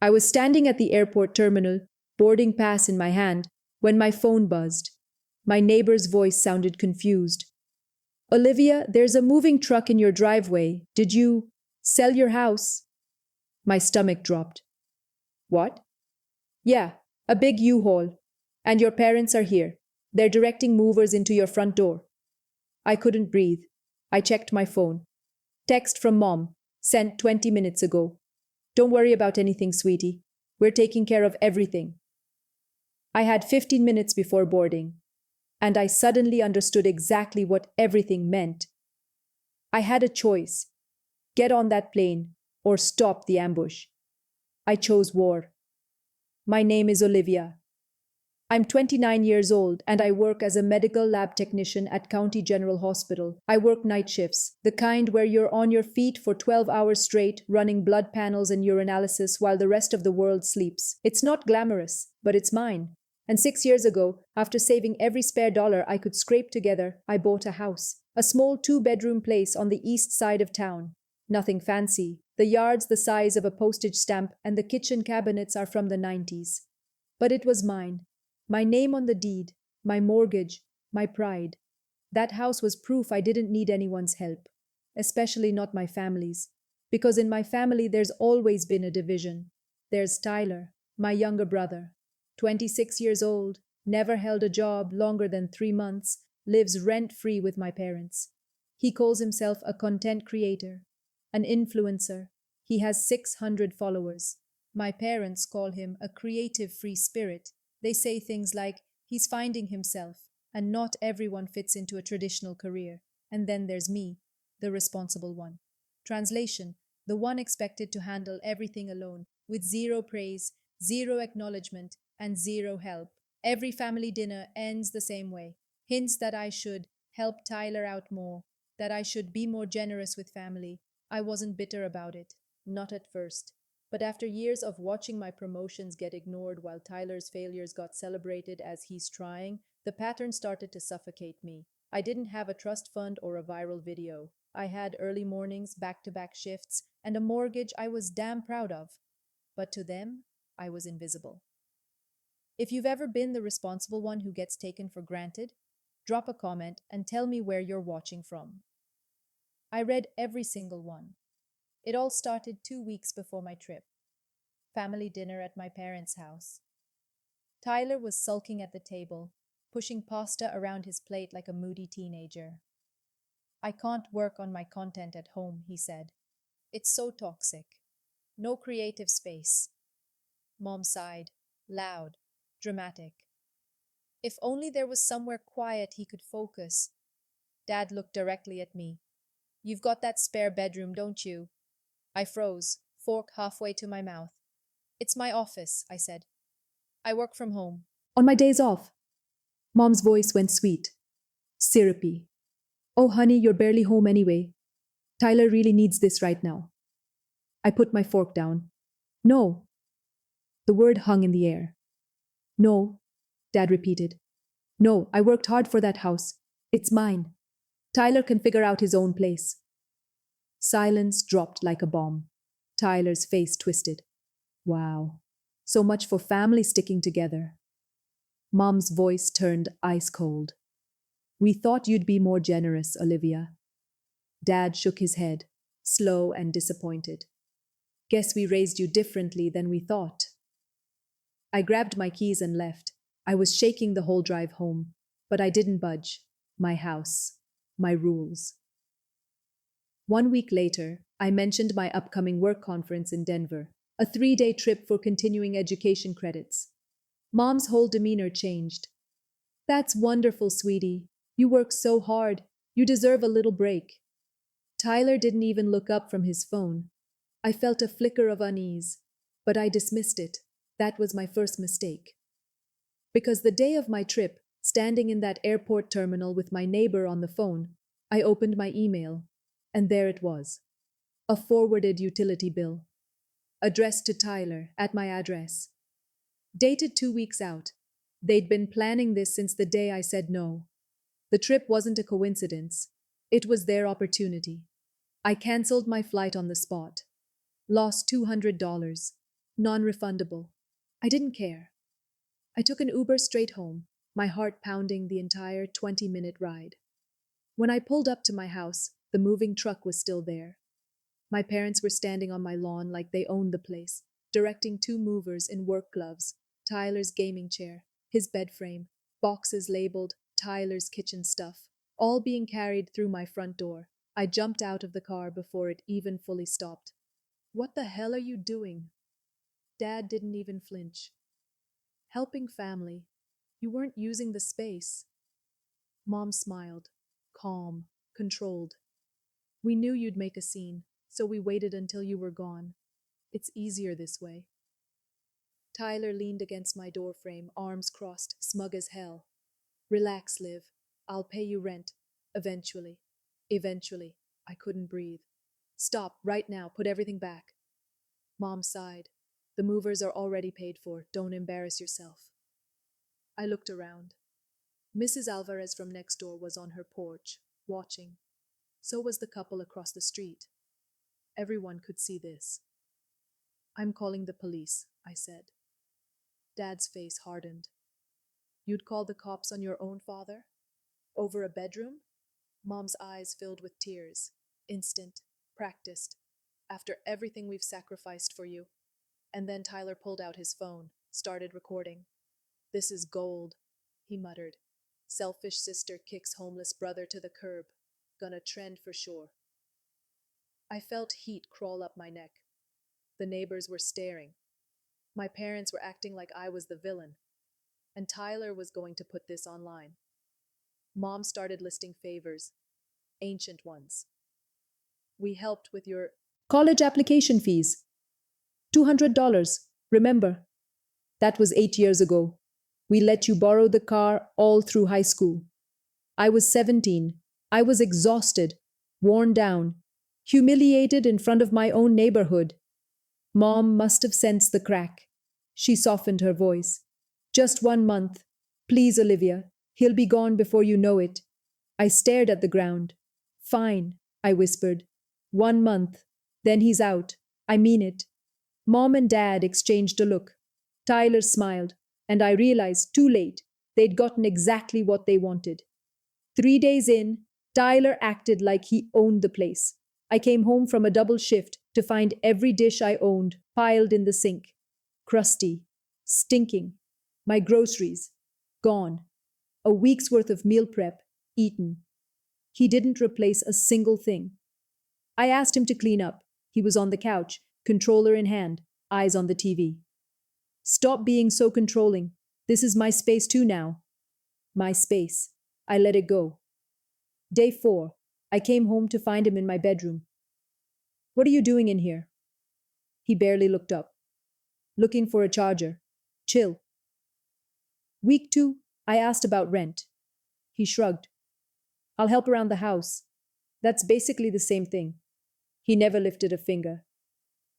I was standing at the airport terminal, boarding pass in my hand, when my phone buzzed. My neighbor's voice sounded confused. Olivia, there's a moving truck in your driveway. Did you sell your house? My stomach dropped. What? Yeah, a big U-Haul. And your parents are here. They're directing movers into your front door. I couldn't breathe. I checked my phone. Text from mom, sent 20 minutes ago. Don't worry about anything, sweetie. We're taking care of everything. I had 15 minutes before boarding, and I suddenly understood exactly what everything meant. I had a choice: get on that plane or stop the ambush. I chose war. My name is Olivia. I'm 29 years old and I work as a medical lab technician at County General Hospital. I work night shifts, the kind where you're on your feet for 12 hours straight, running blood panels and urinalysis while the rest of the world sleeps. It's not glamorous, but it's mine. And 6 years ago, after saving every spare dollar I could scrape together, I bought a house. A small 2-bedroom place on the east side of town. Nothing fancy. The yard's the size of a postage stamp and the kitchen cabinets are from the 90s. But it was mine. My name on the deed, my mortgage, my pride. That house was proof I didn't need anyone's help, especially not my family's, because in my family there's always been a division. There's Tyler, my younger brother, 26 years old, never held a job longer than 3 months, lives rent-free with my parents. He calls himself a content creator, an influencer. He has 600 followers. My parents call him a creative free spirit. They say things like, he's finding himself, and not everyone fits into a traditional career. And then there's me, the responsible one. Translation, the one expected to handle everything alone, with zero praise, zero acknowledgement, and zero help. Every family dinner ends the same way. Hints that I should help Tyler out more, that I should be more generous with family. I wasn't bitter about it, not at first. But after years of watching my promotions get ignored while Tyler's failures got celebrated as he's trying, the pattern started to suffocate me. I didn't have a trust fund or a viral video. I had early mornings, back-to-back shifts, and a mortgage I was damn proud of. But to them, I was invisible. If you've ever been the responsible one who gets taken for granted, drop a comment and tell me where you're watching from. I read every single one. It all started 2 weeks before my trip. Family dinner at my parents' house. Tyler was sulking at the table, pushing pasta around his plate like a moody teenager. I can't work on my content at home, he said. It's so toxic. No creative space. Mom sighed, loud, dramatic. If only there was somewhere quiet he could focus. Dad looked directly at me. You've got that spare bedroom, don't you? I froze, fork halfway to my mouth. It's my office, I said. I work from home. On my days off. Mom's voice went sweet, syrupy. Oh, honey, you're barely home anyway. Tyler really needs this right now. I put my fork down. No. The word hung in the air. No, Dad repeated. No, I worked hard for that house. It's mine. Tyler can figure out his own place. Silence dropped like a bomb. Tyler's face twisted. Wow. So much for family sticking together. Mom's voice turned ice cold. We thought you'd be more generous, Olivia. Dad shook his head, slow and disappointed. Guess we raised you differently than we thought. I grabbed my keys and left. I was shaking the whole drive home, but I didn't budge. My house, my rules. 1 week later, I mentioned my upcoming work conference in Denver, a 3-day trip for continuing education credits. Mom's whole demeanor changed. That's wonderful, sweetie. You work so hard. You deserve a little break. Tyler didn't even look up from his phone. I felt a flicker of unease, but I dismissed it. That was my first mistake. Because the day of my trip, standing in that airport terminal with my neighbor on the phone, I opened my email, and there it was. A forwarded utility bill. Addressed to Tyler, at my address. Dated 2 weeks out. They'd been planning this since the day I said no. The trip wasn't a coincidence. It was their opportunity. I cancelled my flight on the spot. Lost $200. Non-refundable. I didn't care. I took an Uber straight home, my heart pounding the entire 20-minute ride. When I pulled up to my house, the moving truck was still there. My parents were standing on my lawn like they owned the place, directing two movers in work gloves, Tyler's gaming chair, his bed frame, boxes labeled Tyler's kitchen stuff, all being carried through my front door. I jumped out of the car before it even fully stopped. What the hell are you doing? Dad didn't even flinch. Helping family. You weren't using the space. Mom smiled, calm, controlled. We knew you'd make a scene, so we waited until you were gone. It's easier this way. Tyler leaned against my doorframe, arms crossed, smug as hell. Relax, Liv. I'll pay you rent. Eventually. Eventually. I couldn't breathe. Stop, right now. Put everything back. Mom sighed. The movers are already paid for. Don't embarrass yourself. I looked around. Mrs. Alvarez from next door was on her porch, watching. So was the couple across the street. Everyone could see this. I'm calling the police, I said. Dad's face hardened. You'd call the cops on your own father? Over a bedroom? Mom's eyes filled with tears. Instant. Practiced. After everything we've sacrificed for you. And then Tyler pulled out his phone, started recording. This is gold, he muttered. Selfish sister kicks homeless brother to the curb. Gonna trend for sure. I felt heat crawl up my neck. The neighbors were staring. My parents were acting like I was the villain. And Tyler was going to put this online. Mom started listing favors. Ancient ones. We helped with your college application fees. $200. Remember? That was 8 years ago. We let you borrow the car all through high school. I was 17. I was exhausted, worn down, humiliated in front of my own neighborhood. Mom must have sensed the crack. She softened her voice. Just 1 month. Please, Olivia. He'll be gone before you know it. I stared at the ground. Fine, I whispered. 1 month. Then he's out. I mean it. Mom and Dad exchanged a look. Tyler smiled, and I realized too late they'd gotten exactly what they wanted. 3 days in, Tyler acted like he owned the place. I came home from a double shift to find every dish I owned piled in the sink. Crusty, stinking. My groceries, gone. A week's worth of meal prep, eaten. He didn't replace a single thing. I asked him to clean up. He was on the couch, controller in hand, eyes on the TV. Stop being so controlling. This is my space too now. My space. I let it go. Day 4. I came home to find him in my bedroom. What are you doing in here? He barely looked up. Looking for a charger. Chill. Week 2, I asked about rent. He shrugged. I'll help around the house. That's basically the same thing. He never lifted a finger.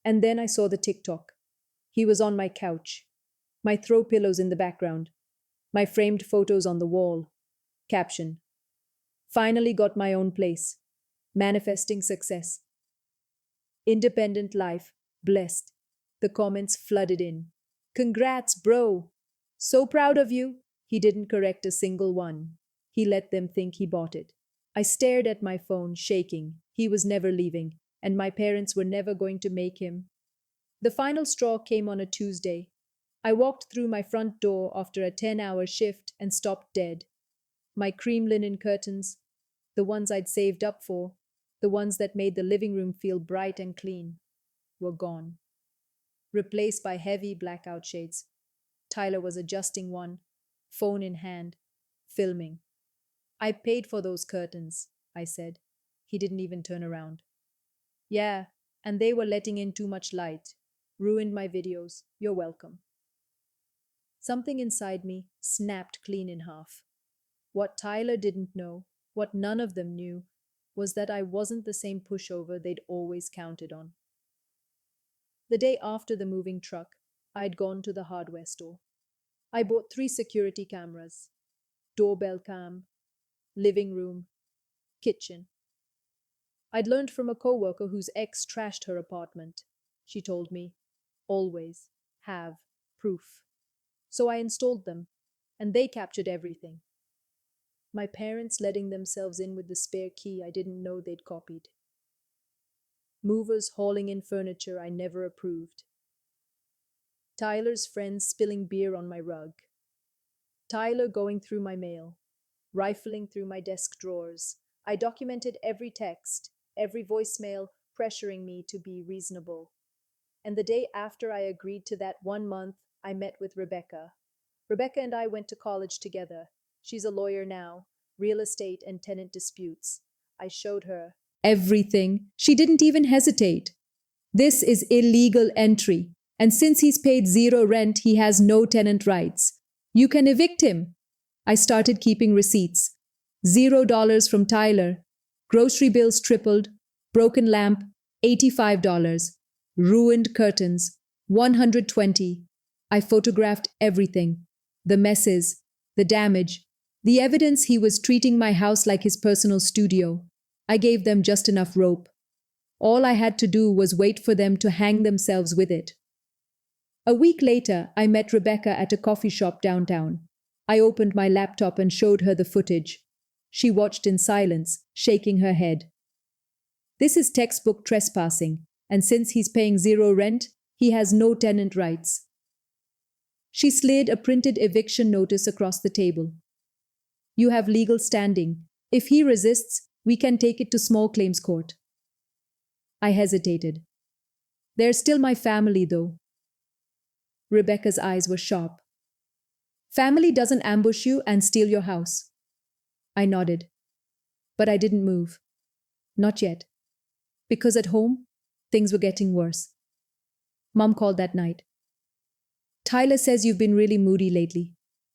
And then I saw the TikTok. He was on my couch. My throw pillows in the background. My framed photos on the wall. Caption. Finally got my own place. Manifesting success. Independent life. Blessed. The comments flooded in. Congrats, bro. So proud of you. He didn't correct a single one. He let them think he bought it. I stared at my phone, shaking. He was never leaving, and my parents were never going to make him. The final straw came on a Tuesday. I walked through my front door after a 10-hour shift and stopped dead. My cream linen curtains, the ones I'd saved up for, the ones that made the living room feel bright and clean, were gone. Replaced by heavy blackout shades. Tyler was adjusting one, phone in hand, filming. I paid for those curtains, I said. He didn't even turn around. Yeah, and they were letting in too much light. Ruined my videos. You're welcome. Something inside me snapped clean in half. What Tyler didn't know, what none of them knew, was that I wasn't the same pushover they'd always counted on. The day after the moving truck, I'd gone to the hardware store. I bought 3 security cameras, doorbell cam, living room, kitchen. I'd learned from a coworker whose ex trashed her apartment. She told me, always have proof. So I installed them, and they captured everything. My parents letting themselves in with the spare key I didn't know they'd copied. Movers hauling in furniture I never approved. Tyler's friends spilling beer on my rug. Tyler going through my mail, rifling through my desk drawers. I documented every text, every voicemail, pressuring me to be reasonable. And the day after I agreed to that 1 month, I met with Rebecca. Rebecca and I went to college together. She's a lawyer now, real estate and tenant disputes. I showed her everything. She didn't even hesitate. This is illegal entry, and since he's paid zero rent, he has no tenant rights. You can evict him. I started keeping receipts. $0 from Tyler. Grocery bills tripled. Broken lamp, $85. Ruined curtains, 120. I photographed everything. The messes, the damage, the evidence he was treating my house like his personal studio. I gave them just enough rope. All I had to do was wait for them to hang themselves with it. A week later, I met Rebecca at a coffee shop downtown. I opened my laptop and showed her the footage. She watched in silence, shaking her head. This is textbook trespassing, and since he's paying zero rent, he has no tenant rights. She slid a printed eviction notice across the table. You have legal standing. If he resists, we can take it to small claims court. I hesitated. They're still my family, though. Rebecca's eyes were sharp. Family doesn't ambush you and steal your house. I nodded. But I didn't move. Not yet. Because at home, things were getting worse. Mom called that night. Tyler says you've been really moody lately.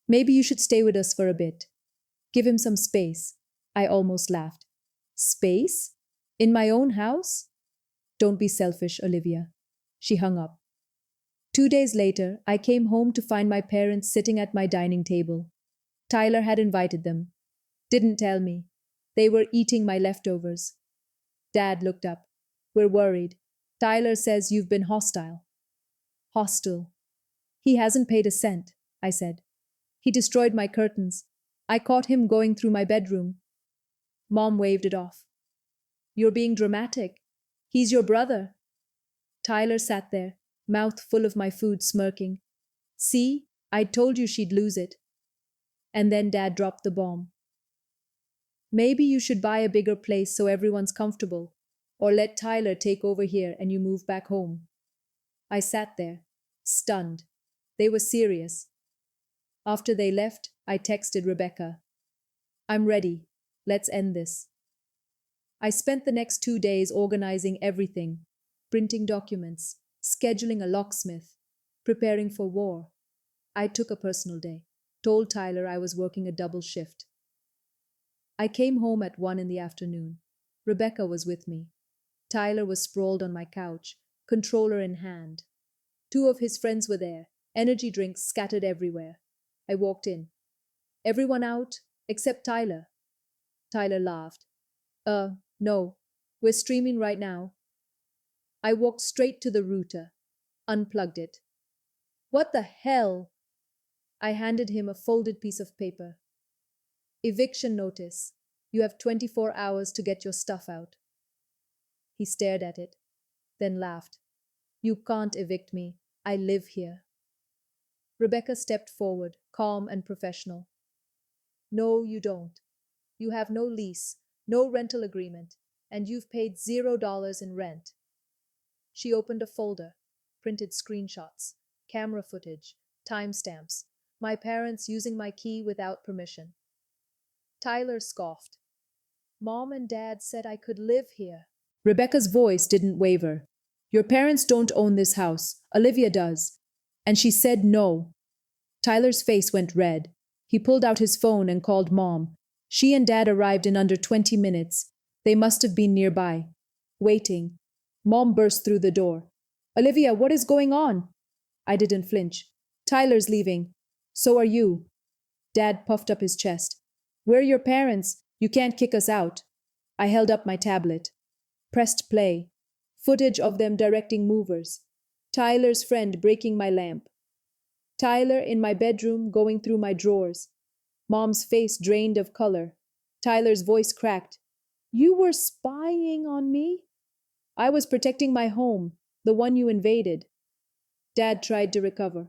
Maybe you should stay with us for a bit. Give him some space. I almost laughed. Space? In my own house? Don't be selfish, Olivia. She hung up. 2 days later, I came home to find my parents sitting at my dining table. Tyler had invited them. Didn't tell me. They were eating my leftovers. Dad looked up. We're worried. Tyler says you've been hostile. Hostile. He hasn't paid a cent, I said. He destroyed my curtains. I caught him going through my bedroom. Mom waved it off. You're being dramatic. He's your brother. Tyler sat there, mouth full of my food, smirking. See, I told you she'd lose it. And then Dad dropped the bomb. Maybe you should buy a bigger place so everyone's comfortable, or let Tyler take over here and you move back home. I sat there, stunned. They were serious. After they left, I texted Rebecca. I'm ready. Let's end this. I spent the next 2 days organizing everything, printing documents, scheduling a locksmith, preparing for war. I took a personal day, told Tyler I was working a double shift. I came home at 1 in the afternoon. Rebecca was with me. Tyler was sprawled on my couch, controller in hand. 2 of his friends were there, energy drinks scattered everywhere. I walked in. Everyone out, except Tyler. Tyler laughed. No, we're streaming right now. I walked straight to the router, unplugged it. What the hell? I handed him a folded piece of paper. Eviction notice. You have 24 hours to get your stuff out. He stared at it, then laughed. You can't evict me. I live here. Rebecca stepped forward, calm and professional. No, you don't. You have no lease, no rental agreement, and you've paid $0 in rent. She opened a folder, printed screenshots, camera footage, timestamps, my parents using my key without permission. Tyler scoffed. Mom and Dad said I could live here. Rebecca's voice didn't waver. Your parents don't own this house. Olivia does. And she said no. Tyler's face went red. He pulled out his phone and called Mom. She and Dad arrived in under 20 minutes. They must have been nearby. Waiting. Mom burst through the door. Olivia, what is going on? I didn't flinch. Tyler's leaving. So are you. Dad puffed up his chest. We're your parents. You can't kick us out. I held up my tablet. Pressed play. Footage of them directing movers. Tyler's friend breaking my lamp. Tyler in my bedroom going through my drawers. Mom's face drained of color. Tyler's voice cracked. You were spying on me? I was protecting my home, the one you invaded. Dad tried to recover.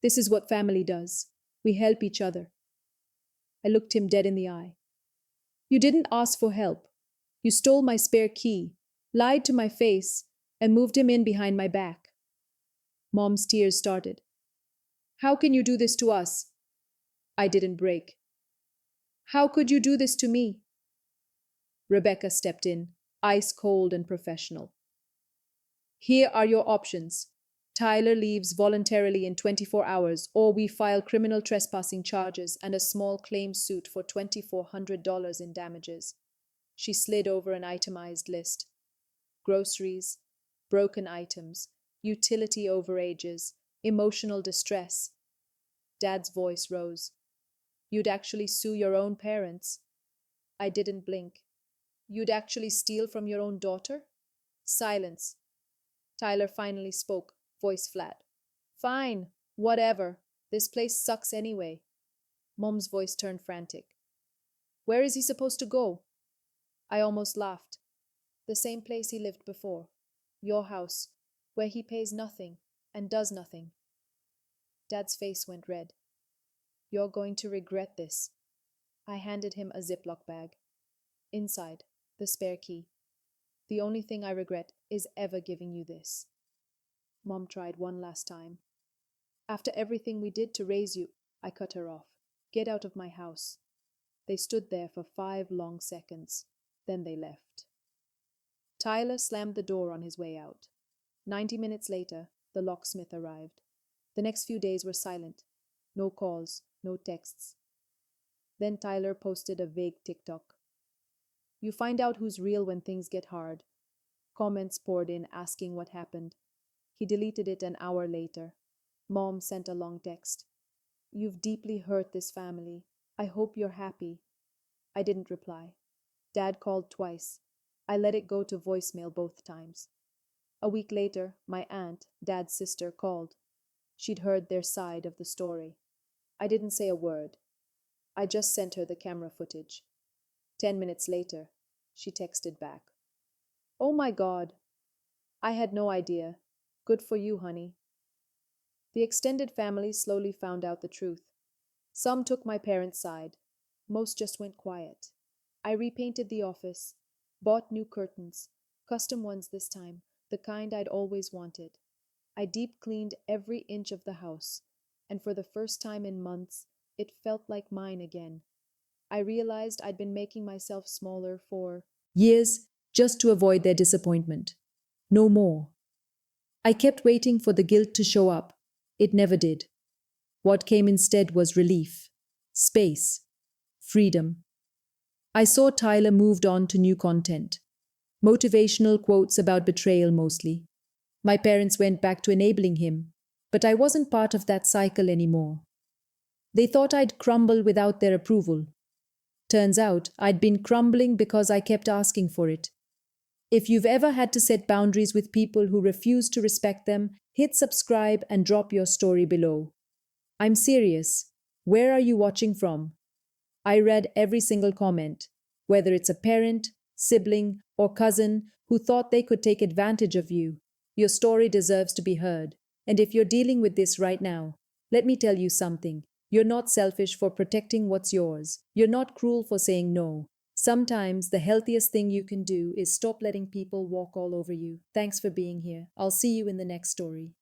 This is what family does. We help each other. I looked him dead in the eye. You didn't ask for help. You stole my spare key, lied to my face, and moved him in behind my back. Mom's tears started. How can you do this to us? I didn't break. How could you do this to me? Rebecca stepped in, ice cold and professional. Here are your options. Tyler leaves voluntarily in 24 hours, or we file criminal trespassing charges and a small claim suit for $2,400 in damages. She slid over an itemized list. Groceries, broken items, utility overages, emotional distress. Dad's voice rose. You'd actually sue your own parents. I didn't blink. You'd actually steal from your own daughter? Silence. Tyler finally spoke, voice flat. Fine, whatever. This place sucks anyway. Mom's voice turned frantic. Where is he supposed to go? I almost laughed. The same place he lived before. Your house, where he pays nothing and does nothing. Dad's face went red. You're going to regret this. I handed him a Ziploc bag. Inside, the spare key. The only thing I regret is ever giving you this. Mom tried one last time. After everything we did to raise you, I cut her off. Get out of my house. They stood there for 5 long seconds. Then they left. Tyler slammed the door on his way out. 90 minutes later, the locksmith arrived. The next few days were silent. No calls, no texts. Then Tyler posted a vague TikTok. You find out who's real when things get hard. Comments poured in asking what happened. He deleted it an hour later. Mom sent a long text. You've deeply hurt this family. I hope you're happy. I didn't reply. Dad called twice. I let it go to voicemail both times. A week later, my aunt, Dad's sister, called. She'd heard their side of the story. I didn't say a word. I just sent her the camera footage. 10 minutes later, she texted back. Oh my God. I had no idea. Good for you, honey. The extended family slowly found out the truth. Some took my parents' side. Most just went quiet. I repainted the office, bought new curtains, custom ones this time, the kind I'd always wanted. I deep cleaned every inch of the house, and for the first time in months, it felt like mine again. I realized I'd been making myself smaller for years just to avoid their disappointment. No more. I kept waiting for the guilt to show up. It never did. What came instead was relief, space, freedom. I saw Tyler moved on to new content. Motivational quotes about betrayal mostly. My parents went back to enabling him, but I wasn't part of that cycle anymore. They thought I'd crumble without their approval. Turns out I'd been crumbling because I kept asking for it. If you've ever had to set boundaries with people who refuse to respect them, hit subscribe and drop your story below. I'm serious. Where are you watching from? I read every single comment, whether it's a parent, sibling, or cousin who thought they could take advantage of you. Your story deserves to be heard. And if you're dealing with this right now, let me tell you something. You're not selfish for protecting what's yours. You're not cruel for saying no. Sometimes the healthiest thing you can do is stop letting people walk all over you. Thanks for being here. I'll see you in the next story.